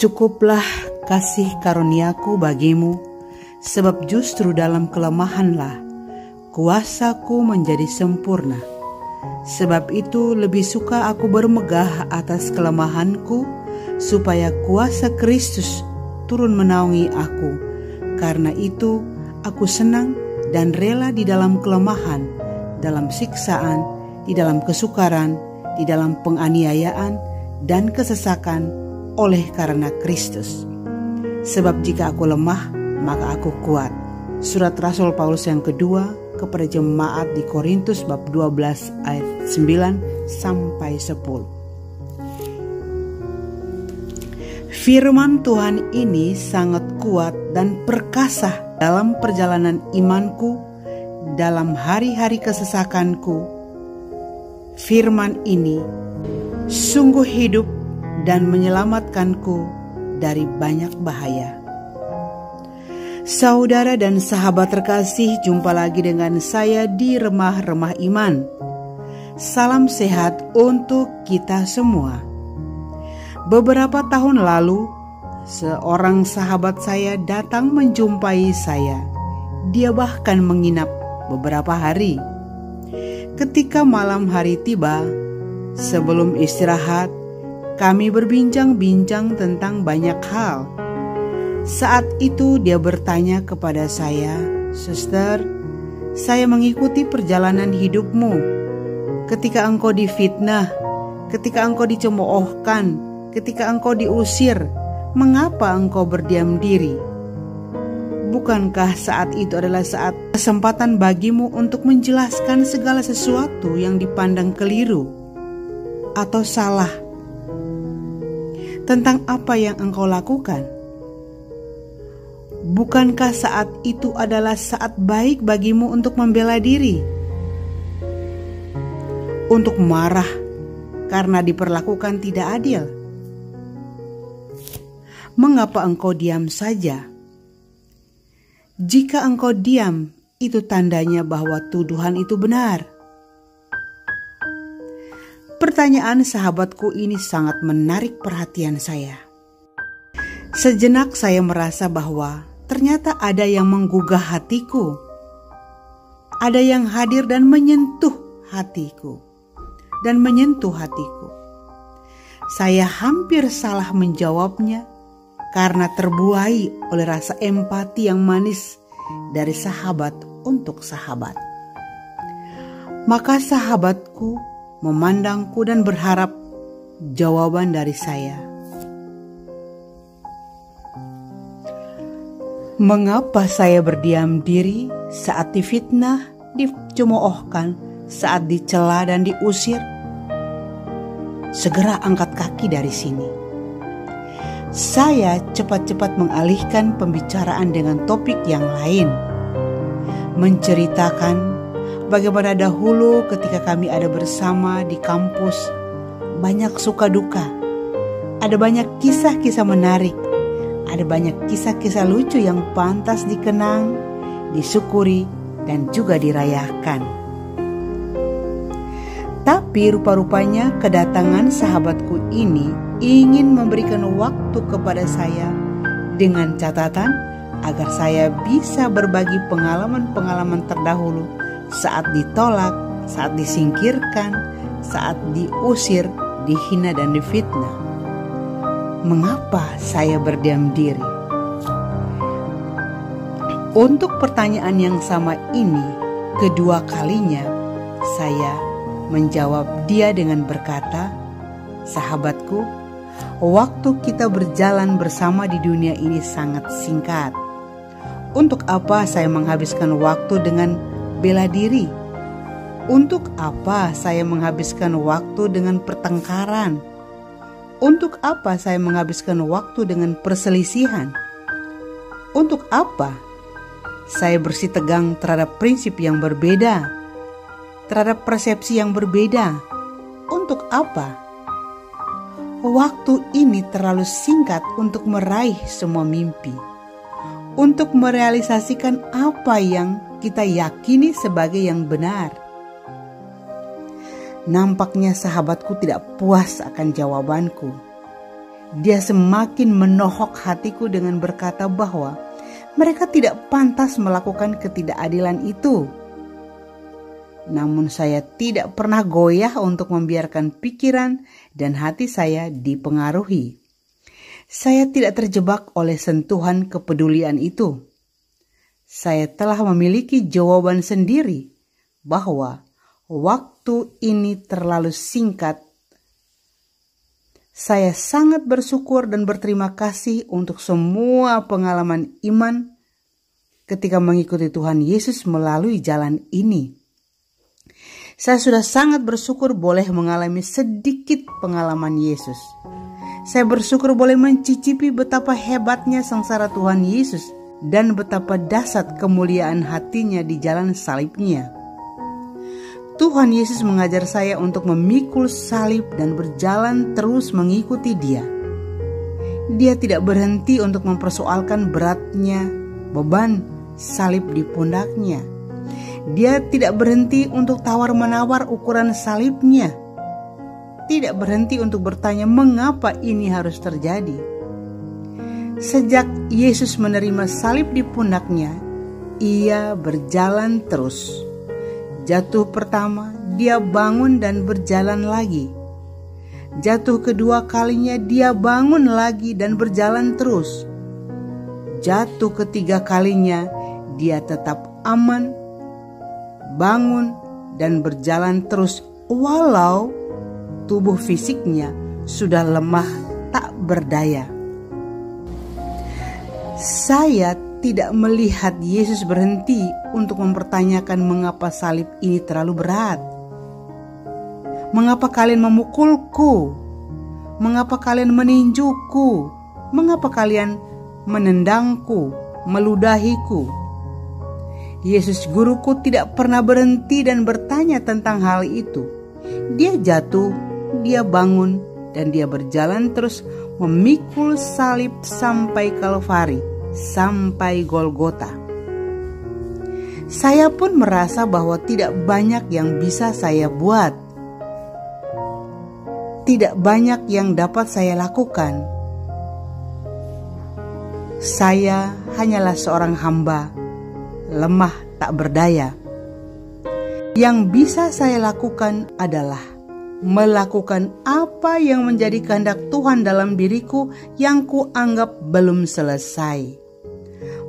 Cukuplah kasih karuniaku bagimu, sebab justru dalam kelemahanlah kuasaku menjadi sempurna. Sebab itu lebih suka aku bermegah atas kelemahanku, supaya kuasa Kristus turun menaungi aku. Karena itu aku senang dan rela di dalam kelemahan, dalam siksaan, di dalam kesukaran, di dalam penganiayaan dan kesesakan, oleh karena Kristus. Sebab jika aku lemah, maka aku kuat. Surat Rasul Paulus yang kedua kepada jemaat di Korintus bab 12 ayat 9 sampai 10. Firman Tuhan ini sangat kuat dan perkasa dalam perjalanan imanku, dalam hari-hari kesesakanku. Firman ini sungguh hidup dan menyelamatkanku dari banyak bahaya. Saudara dan sahabat terkasih, jumpa lagi dengan saya di Remah-Remah Iman. Salam sehat untuk kita semua. Beberapa tahun lalu, seorang sahabat saya datang menjumpai saya. Dia bahkan menginap beberapa hari. Ketika malam hari tiba, sebelum istirahat, kami berbincang-bincang tentang banyak hal. Saat itu dia bertanya kepada saya, "Suster, saya mengikuti perjalanan hidupmu. Ketika engkau difitnah, ketika engkau dicemoohkan, ketika engkau diusir, mengapa engkau berdiam diri? Bukankah saat itu adalah saat kesempatan bagimu untuk menjelaskan segala sesuatu yang dipandang keliru atau salah tentang apa yang engkau lakukan? Bukankah saat itu adalah saat baik bagimu untuk membela diri? Untuk marah karena diperlakukan tidak adil? Mengapa engkau diam saja? Jika engkau diam, itu tandanya bahwa tuduhan itu benar." Pertanyaan sahabatku ini sangat menarik perhatian saya. Sejenak saya merasa bahwa ternyata ada yang menggugah hatiku. Ada yang hadir dan menyentuh hatiku. Saya hampir salah menjawabnya karena terbuai oleh rasa empati yang manis dari sahabat untuk sahabat. Maka sahabatku memandangku dan berharap jawaban dari saya. Mengapa saya berdiam diri saat difitnah, dicemoohkan, saat dicela dan diusir? Segera angkat kaki dari sini. Saya cepat-cepat mengalihkan pembicaraan dengan topik yang lain. Menceritakan bagaimana dahulu ketika kami ada bersama di kampus, banyak suka duka, ada banyak kisah-kisah menarik, ada banyak kisah-kisah lucu yang pantas dikenang, disyukuri, dan juga dirayakan. Tapi rupa-rupanya kedatangan sahabatku ini ingin memberikan waktu kepada saya dengan catatan agar saya bisa berbagi pengalaman-pengalaman terdahulu saat ditolak, saat disingkirkan, saat diusir, dihina dan difitnah. Mengapa saya berdiam diri? Untuk pertanyaan yang sama ini, kedua kalinya saya menjawab dia dengan berkata, "Sahabatku, waktu kita berjalan bersama di dunia ini sangat singkat. Untuk apa saya menghabiskan waktu dengan bela diri? Untuk apa saya menghabiskan waktu dengan pertengkaran? Untuk apa saya menghabiskan waktu dengan perselisihan? Untuk apa saya bersitegang terhadap prinsip yang berbeda, terhadap persepsi yang berbeda? Untuk apa? Waktu ini terlalu singkat untuk meraih semua mimpi, untuk merealisasikan apa yang kita yakini sebagai yang benar." Nampaknya sahabatku tidak puas akan jawabanku. Dia semakin menohok hatiku dengan berkata bahwa mereka tidak pantas melakukan ketidakadilan itu. Namun saya tidak pernah goyah untuk membiarkan pikiran dan hati saya dipengaruhi. Saya tidak terjebak oleh sentuhan kepedulian itu. Saya telah memiliki jawaban sendiri bahwa waktu ini terlalu singkat. Saya sangat bersyukur dan berterima kasih untuk semua pengalaman iman ketika mengikuti Tuhan Yesus melalui jalan ini. Saya sudah sangat bersyukur boleh mengalami sedikit pengalaman Yesus. Saya bersyukur boleh mencicipi betapa hebatnya sengsara Tuhan Yesus dan betapa dahsyat kemuliaan hatinya di jalan salibnya. Tuhan Yesus mengajar saya untuk memikul salib dan berjalan terus mengikuti Dia. Dia tidak berhenti untuk mempersoalkan beratnya beban salib di pundaknya. Dia tidak berhenti untuk tawar-menawar ukuran salibnya. Tidak berhenti untuk bertanya mengapa ini harus terjadi. Sejak Yesus menerima salib di pundaknya, Ia berjalan terus. Jatuh pertama, Dia bangun dan berjalan lagi. Jatuh kedua kalinya, Dia bangun lagi dan berjalan terus. Jatuh ketiga kalinya, Dia tetap aman, bangun dan berjalan terus walau tubuh fisiknya sudah lemah tak berdaya. Saya tidak melihat Yesus berhenti untuk mempertanyakan mengapa salib ini terlalu berat. Mengapa kalian memukulku? Mengapa kalian meninjuku? Mengapa kalian menendangku, meludahiku? Yesus guruku tidak pernah berhenti dan bertanya tentang hal itu. Dia jatuh, Dia bangun, dan Dia berjalan terus memikul salib sampai Kalvari, sampai Golgota. Saya pun merasa bahwa tidak banyak yang bisa saya buat. Tidak banyak yang dapat saya lakukan. Saya hanyalah seorang hamba, lemah tak berdaya. Yang bisa saya lakukan adalah melakukan apa yang menjadi kehendak Tuhan dalam diriku yang kuanggap belum selesai.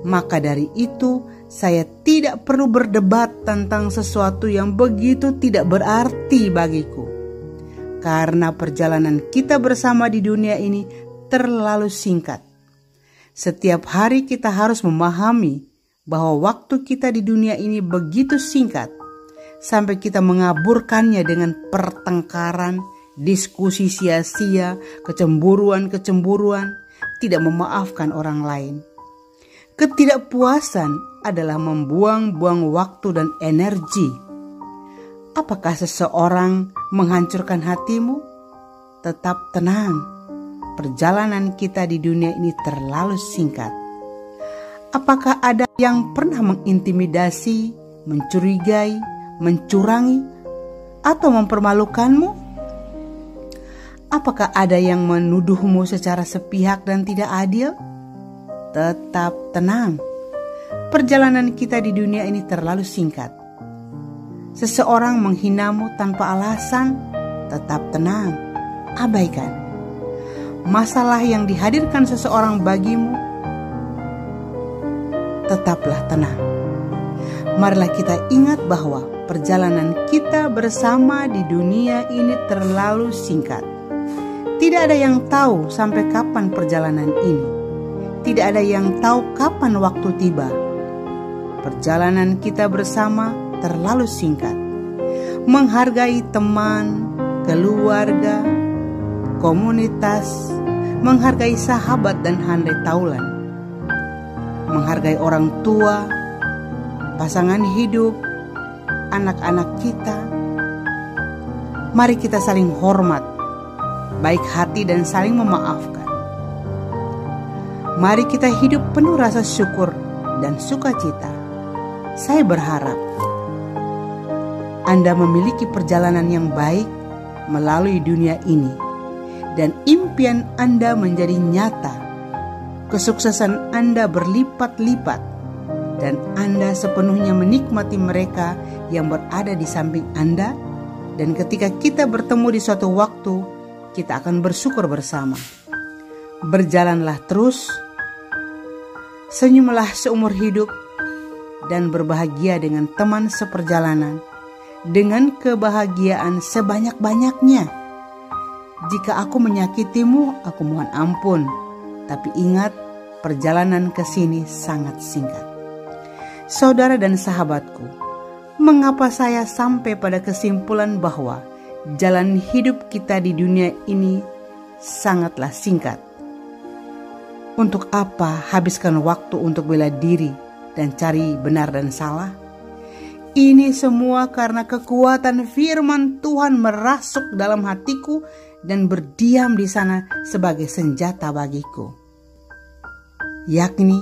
Maka dari itu, saya tidak perlu berdebat tentang sesuatu yang begitu tidak berarti bagiku. Karena perjalanan kita bersama di dunia ini terlalu singkat. Setiap hari kita harus memahami bahwa waktu kita di dunia ini begitu singkat, sampai kita mengaburkannya dengan pertengkaran, diskusi sia-sia, kecemburuan-kecemburuan, tidak memaafkan orang lain. Ketidakpuasan adalah membuang-buang waktu dan energi. Apakah seseorang menghancurkan hatimu? Tetap tenang. Perjalanan kita di dunia ini terlalu singkat. Apakah ada yang pernah mengintimidasi, mencurigai, mencurangi, atau mempermalukanmu? Apakah ada yang menuduhmu secara sepihak dan tidak adil? Tetap tenang. Perjalanan kita di dunia ini terlalu singkat. Seseorang menghinamu tanpa alasan, tetap tenang. Abaikan. Masalah yang dihadirkan seseorang bagimu, tetaplah tenang. Marilah kita ingat bahwa perjalanan kita bersama di dunia ini terlalu singkat. Tidak ada yang tahu sampai kapan perjalanan ini. Tidak ada yang tahu kapan waktu tiba. Perjalanan kita bersama terlalu singkat. Menghargai teman, keluarga, komunitas, menghargai sahabat dan handai taulan, menghargai orang tua, pasangan hidup, anak-anak kita. Mari kita saling hormat, baik hati dan saling memaafkan. Mari kita hidup penuh rasa syukur dan sukacita. Saya berharap Anda memiliki perjalanan yang baik melalui dunia ini, dan impian Anda menjadi nyata. Kesuksesan Anda berlipat-lipat dan Anda sepenuhnya menikmati mereka yang berada di samping Anda, dan ketika kita bertemu di suatu waktu, kita akan bersyukur bersama. Berjalanlah terus, senyumlah seumur hidup, dan berbahagia dengan teman seperjalanan, dengan kebahagiaan sebanyak-banyaknya. Jika aku menyakitimu, aku mohon ampun, tapi ingat, perjalanan ke sini sangat singkat. Saudara dan sahabatku, mengapa saya sampai pada kesimpulan bahwa jalan hidup kita di dunia ini sangatlah singkat? Untuk apa habiskan waktu untuk bela diri dan cari benar dan salah? Ini semua karena kekuatan firman Tuhan merasuk dalam hatiku dan berdiam di sana sebagai senjata bagiku. Yakni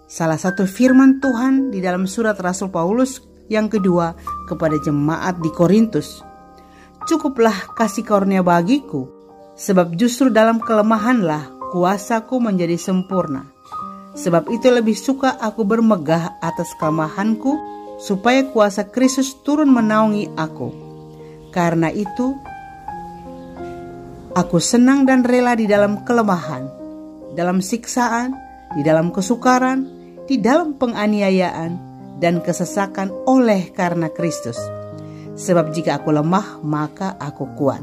salah satu firman Tuhan di dalam surat Rasul Paulus yang kedua kepada jemaat di Korintus. Cukuplah kasih karunia bagiku, sebab justru dalam kelemahanlah kuasaku menjadi sempurna. Sebab itu lebih suka aku bermegah atas kelemahanku, supaya kuasa Kristus turun menaungi aku. Karena itu, aku senang dan rela di dalam kelemahan, dalam siksaan, di dalam kesukaran, di dalam penganiayaan, dan kesesakan oleh karena Kristus. Sebab jika aku lemah, maka aku kuat.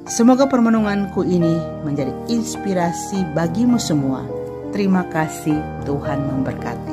Semoga permenunganku ini menjadi inspirasi bagimu semua. Terima kasih, Tuhan memberkati.